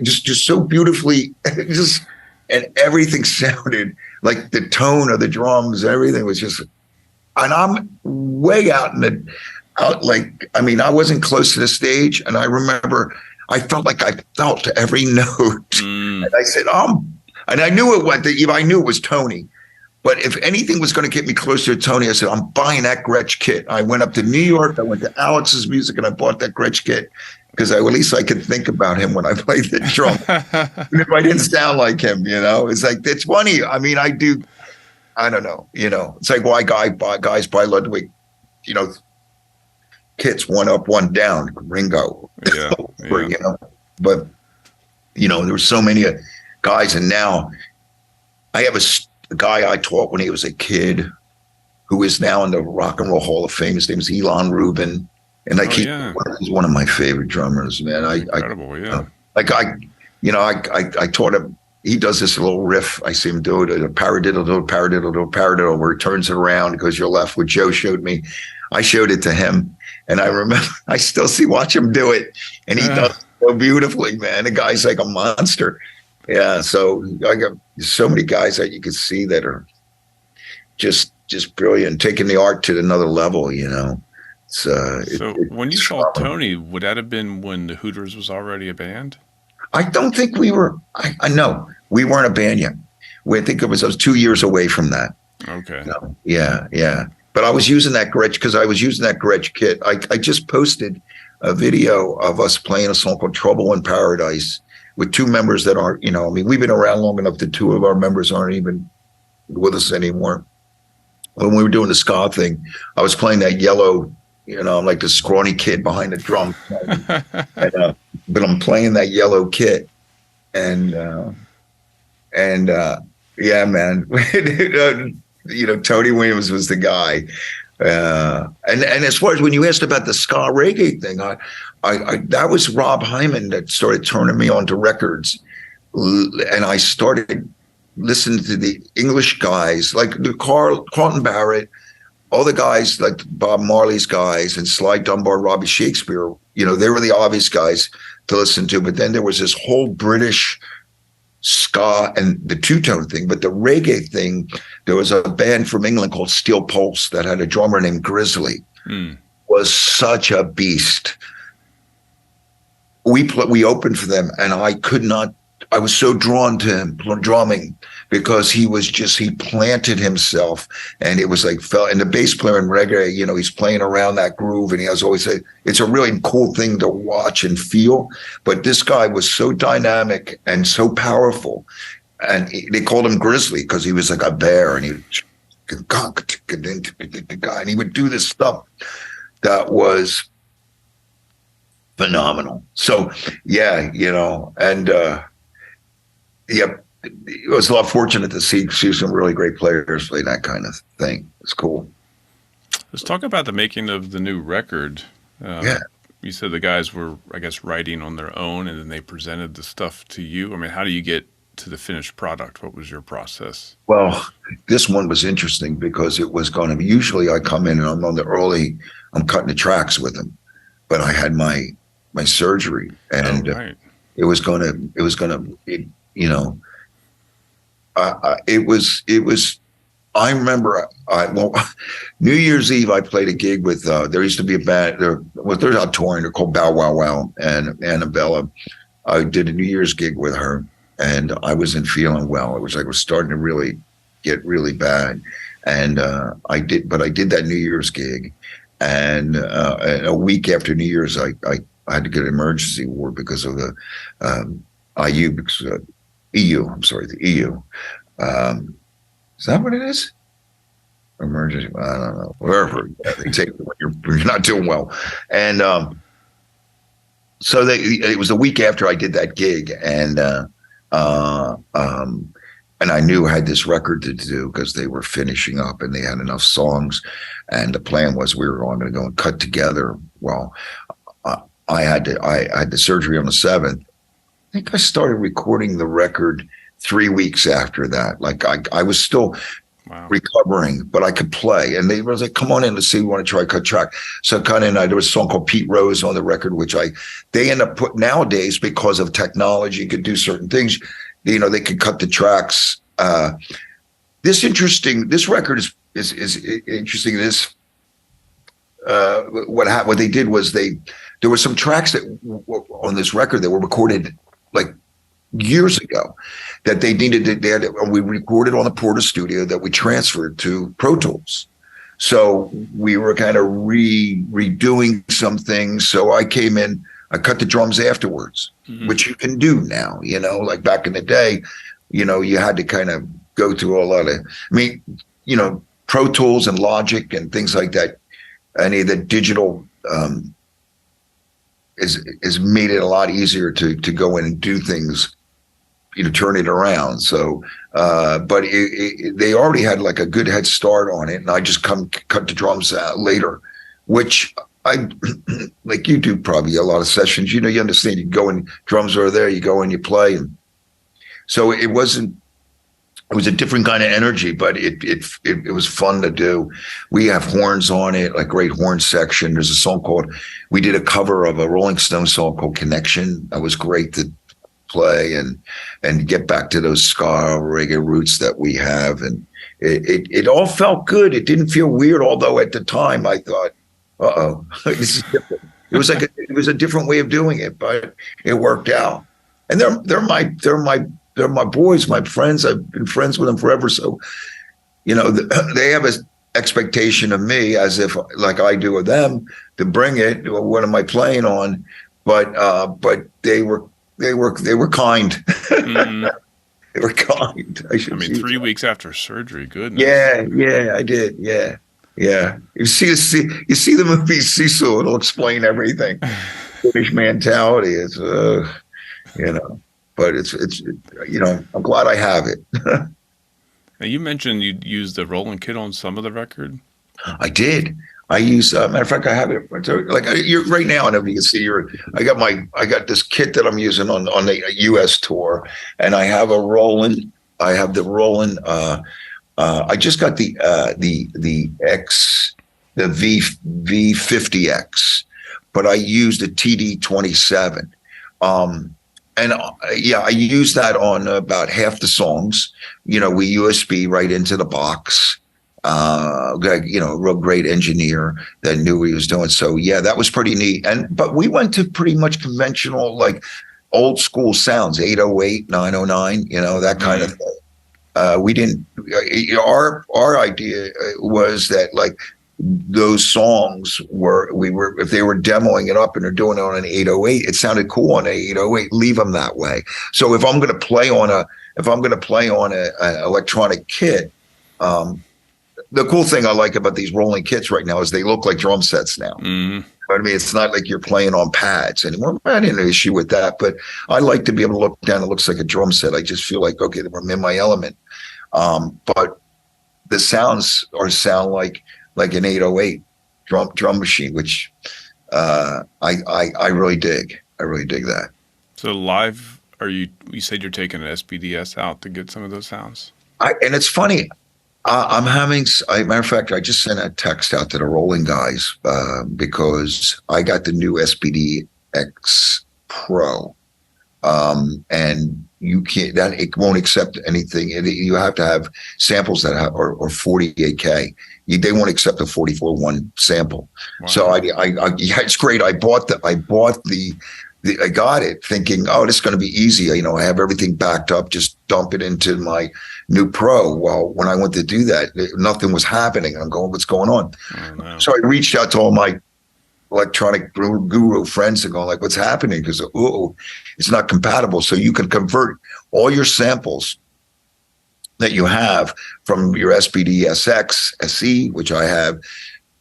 just so beautifully, and everything sounded like the tone of the drums. Everything was just. And I'm way out I wasn't close to the stage. And I remember I felt like I felt every note. And I said, and I knew I knew it was Tony. But if anything was going to get me closer to Tony, I said, I'm buying that Gretsch kit. I went up to New York. I went to Alex's Music and I bought that Gretsch kit because at least I could think about him when I played the drum. Even if I didn't sound like him, it's like, it's funny. I mean, I don't know, it's like why guys buy Ludwig, kits, one up, one down, Ringo. Yeah. But, there were so many guys. And now I have a guy I taught when he was a kid who is now in the Rock and Roll Hall of Fame. His name is Elon Rubin. And he's one of my favorite drummers, man. Incredible, yeah. I taught him. He does this little riff. I see him do it, a paradiddle, where he turns it around, goes your left, what Joe showed me. I showed it to him. And I remember, I still watch him do it. And he does it so beautifully, man. The guy's like a monster. Yeah, so I got so many guys that you can see that are just brilliant, taking the art to another level, So when you saw Tony, would that have been when the Hooters was already a band? I don't think we were. I know we weren't a band yet. I think I was 2 years away from that. Okay. Yeah. But I was using that Gretsch kit. I just posted a video of us playing a song called "Trouble in Paradise" with two members that aren't. We've been around long enough that two of our members aren't even with us anymore. When we were doing the ska thing, I was playing that yellow. I'm like the scrawny kid behind the drum, but I'm playing that yellow kit, and yeah, man, Tony Williams was the guy, and as far as when you asked about the ska reggae thing, I that was Rob Hyman that started turning me on to records, and I started listening to the English guys like the Carlton Barrett. All the guys like Bob Marley's guys and Sly Dunbar, Robbie Shakespeare, they were the obvious guys to listen to. But then there was this whole British ska and the two-tone thing. But the reggae thing, there was a band from England called Steel Pulse that had a drummer named Grizzly. Was such a beast. We opened for them, and I was so drawn to him drumming because he planted himself, and it was like and the bass player in reggae, he's playing around that groove, and he has always said it's a really cool thing to watch and feel. But this guy was so dynamic and so powerful, and they called him Grizzly because he was like a bear, and he would do this stuff that was phenomenal. So yeah, and it was a lot fortunate to see some really great players play that kind of thing. It's cool. Let's talk about the making of the new record. You said the guys were, I guess, writing on their own, and then they presented the stuff to you. I mean, how do you get to the finished product? What was your process? Well, this one was interesting because it was going to be, usually I come in and I'm cutting the tracks with them, but I had my surgery, and it was going to, I remember, New Year's Eve, I played a gig with, there used to be a band, they're out touring, they're called Bow Wow Wow, and Annabella. I did a New Year's gig with her, and I wasn't feeling well. It was like, it was starting to really get really bad. And I did that New Year's gig. And a week after New Year's, I had to get an emergency ward because of the EU. I'm sorry, the EU. Is that what it is? Emergency? I don't know. Whatever. They take it when you're not doing well. And so it was a week after I did that gig, and I knew I had this record to do because they were finishing up and they had enough songs, and the plan was we were all going to go and cut together. Well, I had the surgery on the 7th. I think I started recording the record 3 weeks after that. Like I was still recovering, but I could play. And they was like, come on in, let's see, we want to try cut track. So I cut in, there was a song called Pete Rose on the record, which they end up putting nowadays because of technology, could do certain things. They could cut the tracks. This record is interesting. What they did was there were some tracks that on this record that were recorded like years ago that they needed to, we recorded on the Porter studio that we transferred to Pro Tools. So we were kind of redoing some things. So I came in, I cut the drums afterwards, which you can do now, you know, like back in the day, you know, you had to kind of go through a lot of, I mean, you know, Pro Tools and Logic and things like that. Any of the digital is made it a lot easier to go in and do things, you know, turn it around. So, but they already had like a good head start on it, and I just cut the drums out later, which I like you do probably a lot of sessions. You know, you understand. You go and drums are there. You go and you play, and so it wasn't. It was a different kind of energy, but it was fun to do. We have horns on it, like great horn section. There's a song we did a cover of a Rolling Stones song called Connection. That was great to play and get back to those ska reggae roots that we have. And it all felt good. It didn't feel weird, although at the time I thought, this is different. It was a different way of doing it, but it worked out. And they're my boys, my friends. I've been friends with them forever. So, you know, they have an expectation of me as if like I do of them to bring it. What am I playing on? But they were kind. They were kind. I mean, 3 weeks after surgery. Goodness. Yeah, I did. Yeah. You see the movie Cecil. It'll explain everything. British mentality is, you know. But it's you know, I'm glad I have it. Now you mentioned you used the Roland kit on some of the record. I did. I use, matter of fact, I have it like you're right now. I don't know if you can see I got this kit that I'm using on the U.S. tour, and I have a Roland. I have the Roland. I just got the V50X, but I used a TD27. And yeah, I use that on about half the songs. You know, we USB right into the box. You know, a real great engineer that knew what he was doing. So yeah, that was pretty neat. But we went to pretty much conventional, like old school sounds, 808, 909, you know, that kind of thing. We didn't. Our idea was that like those songs if they were demoing it up and they're doing it on an 808, it sounded cool on an 808. Leave them that way. So if I'm going to play on a electronic kit, the cool thing I like about these rolling kits right now is they look like drum sets now. You know what I mean? It's not like you're playing on pads anymore. I didn't have an issue with that, but I like to be able to look down. It looks like a drum set. I just feel like, okay, I'm in my element. But the sounds sound like an 808 drum machine, which I really dig. I really dig that. So live, you said you're taking an SPDS out to get some of those sounds? And it's funny. I'm having, matter of fact, I just sent a text out to the Rolling guys because I got the new SPDX Pro. And you can't, it won't accept anything. You have to have samples that are 48K. They won't accept a 44.1 sample. Wow. So yeah, it's great. I got it thinking, oh, this is going to be easy. You know, I have everything backed up, just dump it into my new Pro. Well, when I went to do that, nothing was happening. I'm going, what's going on? Oh, no. So I reached out to all my electronic guru friends and going like, what's happening? Because, it's not compatible. So you can convert all your samples that you have from your SPD-SX SE, which I have,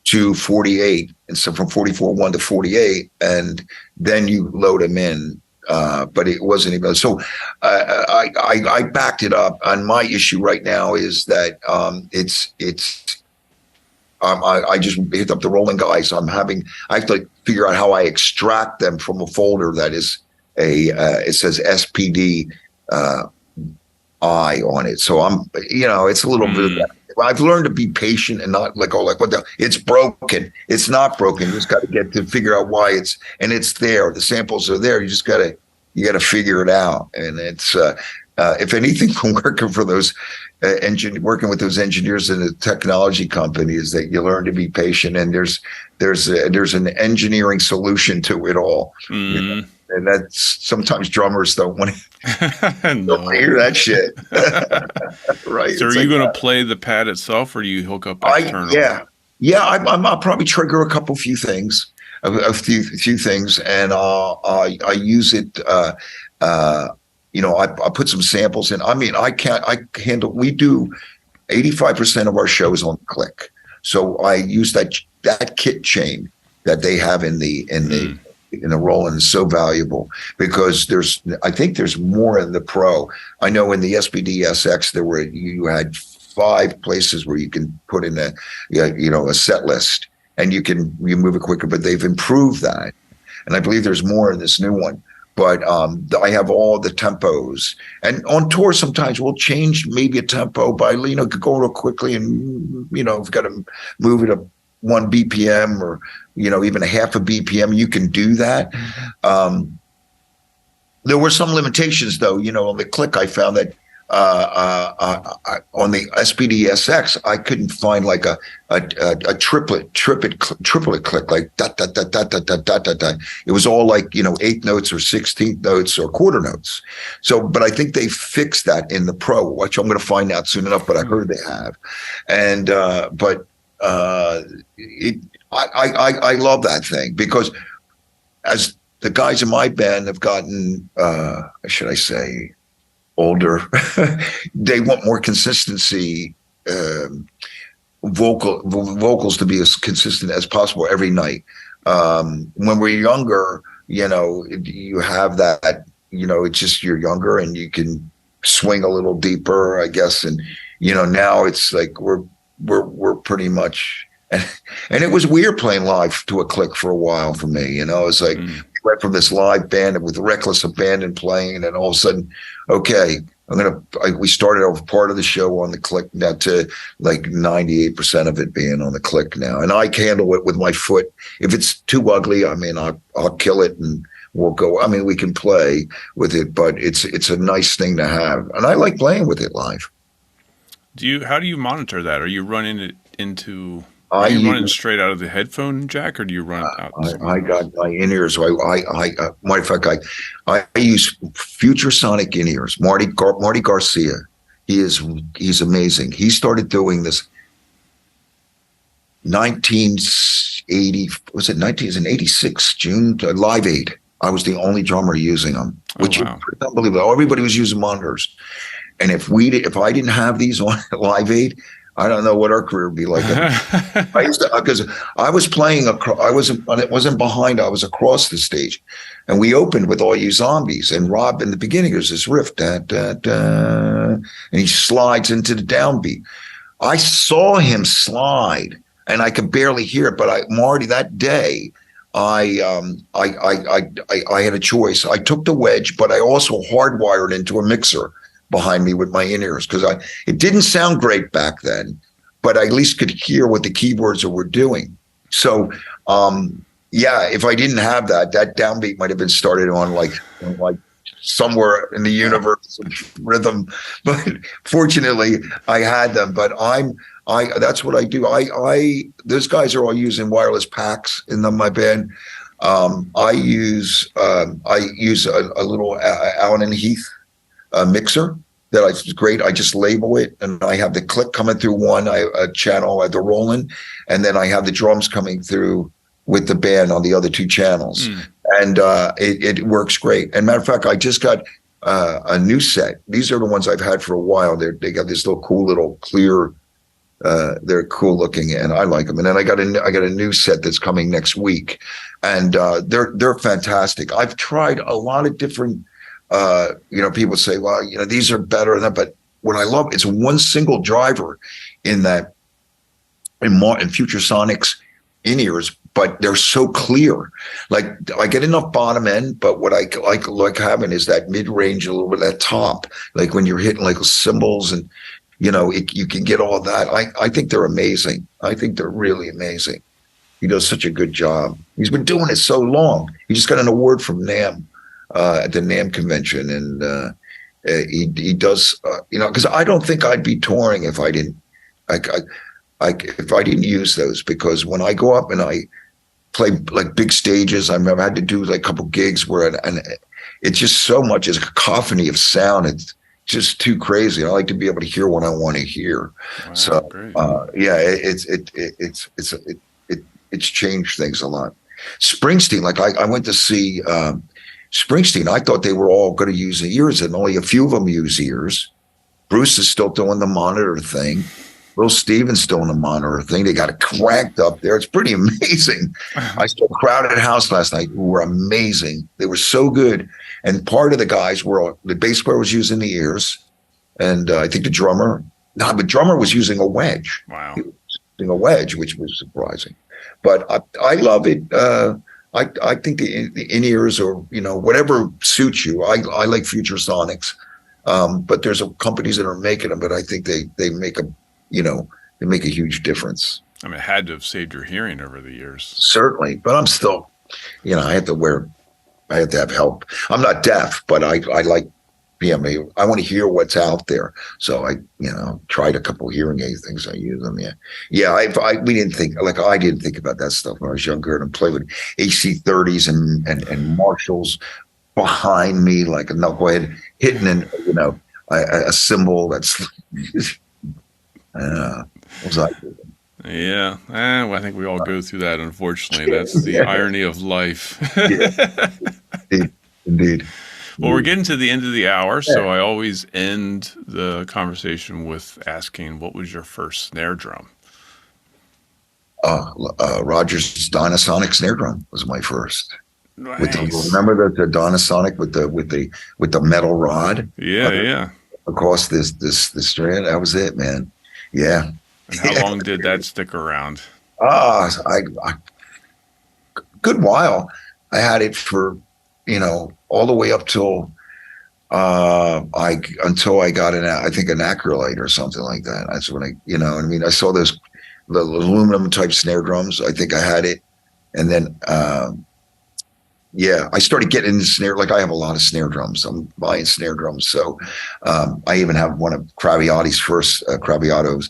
to 48, and so from 44.1 to 48, and then you load them in. But it wasn't even so. I backed it up, and my issue right now is that I just hit up the Rolling guys. I have to figure out how I extract them from a folder that is it says SPD I on it. So it's a little bit of that. I've learned to be patient and not like, what the, it's broken. It's not broken. You just got to get to figure out why it's there. The samples are there. You got to figure it out. And it's, if anything, from working for those working with those engineers in the technology company, is that you learn to be patient, and there's an engineering solution to it all. You know? And that's sometimes drummers don't want to hear that shit. Right. So, are you going to play the pad itself, or do you hook up external? I'll probably trigger a few things, a few things, and I use it. I put some samples in. I mean, we do 85% of our shows on click. So I use that kit chain that they have in the Roland is so valuable, because I think there's more in the Pro. I know in the SPD SX you had 5 places where you can put in a set list, and you move it quicker, but they've improved that. And I believe there's more in this new one. But I have all the tempos, and on tour sometimes we'll change maybe a tempo by go real quickly, and we've got to move it up 1 BPM or even a half a BPM. You can do that. There were some limitations though. On the click, I found that on the SPD SX, I couldn't find like a triplet click, like dot dot dot dot dot dot dot dot. It was all like 8th notes or 16th notes or quarter notes. So, but I think they fixed that in the Pro, which I'm going to find out soon enough. But I heard they have, and I love that thing, because as the guys in my band have gotten, should I say, older, they want more consistency, vocals to be as consistent as possible every night. When we're younger, you have that, it's just you're younger and you can swing a little deeper, I guess. And, now it's like we're pretty much, and it was weird playing live to a click for a while for me. It's like, went from this live band with reckless abandon playing, and all of a sudden, okay, we started off part of the show on the click now to like 98% of it being on the click now. And I handle it with my foot. If it's too ugly, I'll kill it and we'll go. We can play with it, but it's a nice thing to have. And I like playing with it live. How do you monitor that? Are you running it into... Are you running straight out of the headphone jack, or do you run out? I got my in-ears. Matter of fact, I use Future Sonic in-ears. Marty Garcia, he's amazing. He started doing this 1986 June Live Aid. I was the only drummer using them, which is unbelievable. Everybody was using monitors, and if I didn't have these on Live Aid, I don't know what our career would be like. Because I was playing, it wasn't behind, I was across the stage. And we opened with All You Zombies. And Rob, in the beginning, there's this riff, da, da, da, and he slides into the downbeat. I saw him slide, and I could barely hear it. But Marty, that day, I had a choice. I took the wedge, but I also hardwired into a mixer behind me with my in-ears, because it didn't sound great back then, but I at least could hear what the keyboards were doing. So if I didn't have that downbeat might have been started on like somewhere in the universe rhythm, but fortunately I had them. But that's what I do. Those guys are all using wireless packs in my band. I use a little Allen and Heath mixer it's great. I just label it, and I have the click coming through a channel at the Roland, and then I have the drums coming through with the band on the other 2 channels. And it works great. And matter of fact, I just got a new set. These are the ones I've had for a while. They got this little clear. They're cool looking, and I like them. And then I got a new set that's coming next week, and they're fantastic. I've tried a lot of different. People say, well, these are better than that. But what I love, it's one single driver in Future Sonic's in-ears, but they're so clear. Like, I get enough bottom end, but what I like having is that mid-range, a little bit of that top, like when you're hitting like cymbals and, you can get all that. I think they're amazing. I think they're really amazing. He does such a good job. He's been doing it so long. He just got an award from NAMM. At the NAMM convention, and He does, because I don't think I'd be touring if I didn't, if I didn't use those, because when I go up and I play like big stages, I remember I had to do like a couple gigs where, and it's just so much as a cacophony of sound. It's just too crazy. I like to be able to hear what I want to hear. Wow, So, great. It's changed things a lot. Springsteen, like I went to see Springsteen. I thought they were all going to use the ears, and only a few of them use ears. Bruce is still doing the monitor thing. Will Stevens still in the monitor thing. They got it cranked up there. It's pretty amazing. I saw Crowded House last night, who were amazing. They were so good. And part of the guys were, the bass player was using the ears, and I think the drummer was using a wedge. Wow. He was using a wedge, which was surprising. But I love it. I think the in-ears, or whatever suits you. I like Future Sonics, but there's companies that are making them. But I think they make they make a huge difference. I mean, it had to have saved your hearing over the years. Certainly, but I'm still, I have to have help. I'm not deaf, but I like PMA. I want to hear what's out there. So I tried a couple hearing aid things. I use them. We didn't think, I didn't think about that stuff when I was younger, and play with AC30s and Marshalls behind me like a knucklehead hitting a cymbal that's was I doing? Yeah, well, I think we all go through that, unfortunately. That's the irony of life. Indeed. Well, we're getting to the end of the hour, so I always end the conversation with asking, what was your first snare drum? Rogers Dynasonic snare drum was my first. Nice. Remember the Dynasonic with the metal rod? Yeah. Across this strand. That was it, man. Yeah. And how long did that stick around? Good while. I had it for, all the way up till until I got an acrylite or something like that. That's when I saw the aluminum type snare drums. I think I had it, and then I started getting into snare. Like, I have a lot of snare drums. I'm buying snare drums, so I even have one of Craviotti's first Craviottos.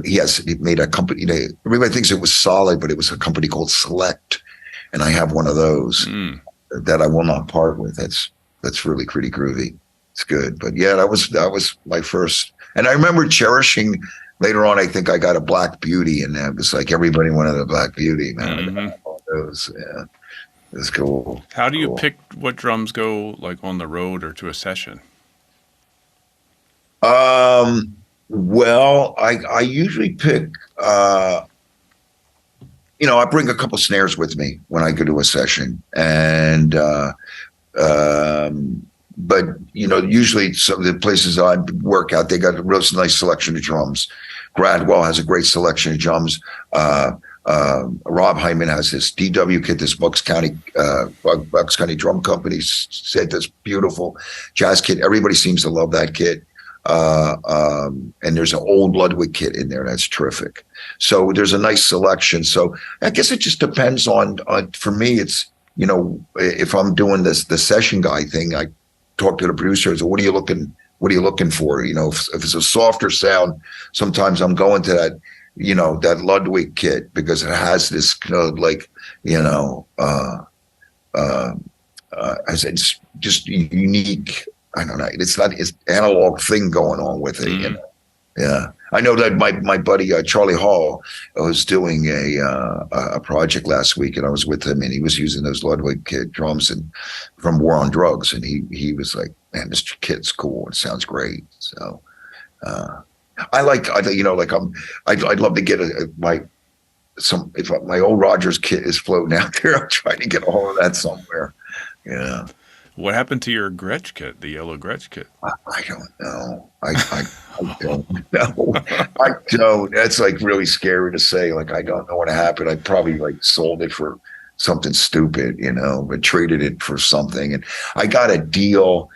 He made a company. Everybody thinks it was Solid, but it was a company called Select, and I have one of those that I will not part with. That's really pretty groovy. It's good. But yeah, that was my first. And I remember cherishing. Later on, I think I got a Black Beauty, and it was like everybody wanted a Black Beauty. Man, I got all those. Yeah, it's cool. How do you pick what drums go like on the road or to a session? Well, I usually pick. I bring a couple snares with me when I go to a session, and but usually some of the places I work out, they got a real nice selection of drums. Gradwell has a great selection of drums. Rob Hyman has this DW kit, this Bucks County Drum Company said that's beautiful jazz kit. Everybody seems to love that kit. And there's an old Ludwig kit in there that's terrific. So there's a nice selection. So I guess it just depends on for me, it's, if I'm doing the session guy thing, I talk to the producers. What are you looking for? If it's a softer sound, sometimes I'm going to that, that Ludwig kit, because it has this it's just unique. I don't know. It's not an analog thing going on with it. Yeah. I know that my buddy Charlie Hall was doing a project last week, and I was with him, and he was using those Ludwig kit drums from War on Drugs, and he was like, "Man, this kit's cool. It sounds great." So I'd love to get if my old Rogers kit is floating out there, I'm trying to get a hold of that somewhere. Yeah. What happened to your Gretsch kit, the yellow Gretsch kit? I don't know. I don't know. I don't. That's like really scary to say. Like, I don't know what happened. I probably sold it for something stupid, but traded it for something. And I got a deal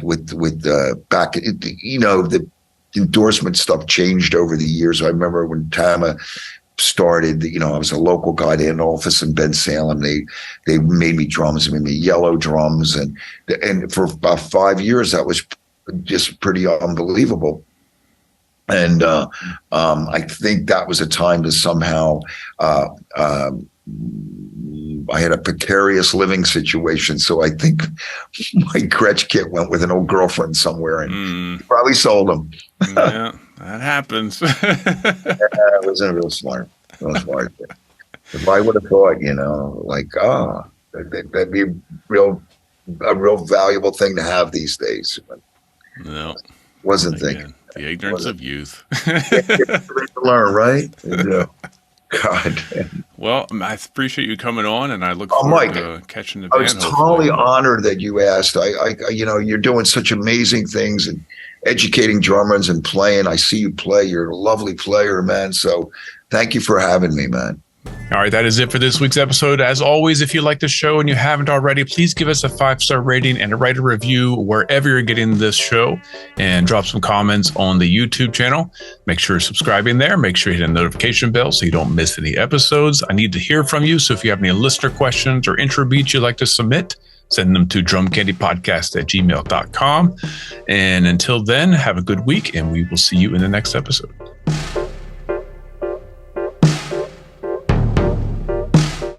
with back, the endorsement stuff changed over the years. I remember when Tama started, I was a local guy. They had an office in Ben Salem. They made me drums, made me yellow drums, and for about 5 years that just pretty unbelievable. And I think that was a time to somehow, I had a precarious living situation. So I think my Gretsch kit went with an old girlfriend somewhere and probably sold them. Yeah, that happens. It wasn't real smart. Real smart. If I would have thought, that'd be a real valuable thing to have these days. But no, wasn't thinking. The ignorance of youth. To learn, right? Yeah. God. Well, I appreciate you coming on, and I look forward to catching the band. I was totally honored that you asked. You're doing such amazing things and educating drummers and playing. I see you play. You're a lovely player, man. So thank you for having me, man. All right, that is it for this week's episode. As always, if you like the show and you haven't already, please give us a 5-star rating and write a review wherever you're getting this show, and drop some comments on the YouTube channel. Make sure you're subscribing there. Make sure you hit the notification bell so you don't miss any episodes. I need to hear from you. So if you have any listener questions or intro beats you'd like to submit, send them to drumcandypodcast@gmail.com. And until then, have a good week, and we will see you in the next episode.